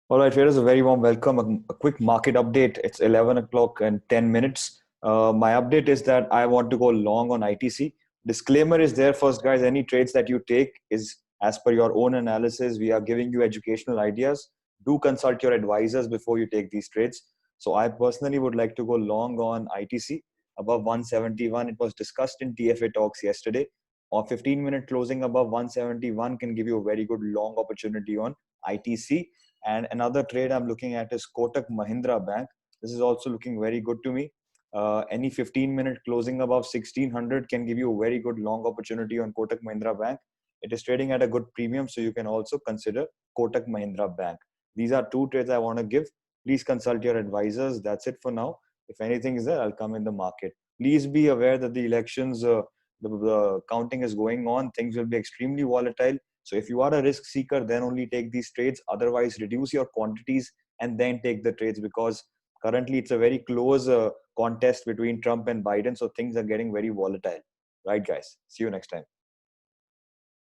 All right, traders, a very warm welcome. A quick market update. It's 11 o'clock and 10 minutes. My update is that I want to go long on ITC. Disclaimer is there first, guys. Any trades that you take is as per your own analysis. We are giving you educational ideas. Do consult your advisors before you take these trades. So I personally would like to go long on ITC above 171. It was discussed in TFA talks yesterday. Or 15-minute closing above 171 can give you a very good long opportunity on ITC. And another trade I'm looking at is Kotak Mahindra Bank. This is also looking very good to me. Any 15-minute closing above 1600 can give you a very good long opportunity on Kotak Mahindra Bank. It is trading at a good premium, so you can also consider Kotak Mahindra Bank. These are two trades I want to give. Please consult your advisors. That's it for now. If anything is there, I'll come in the market. Please be aware that the elections, the counting is going on. Things will be extremely volatile. So if you are a risk seeker, then only take these trades. Otherwise, reduce your quantities and then take the trades, because currently it's a very close contest between Trump and Biden. So things are getting very volatile. Right, guys? See you next time.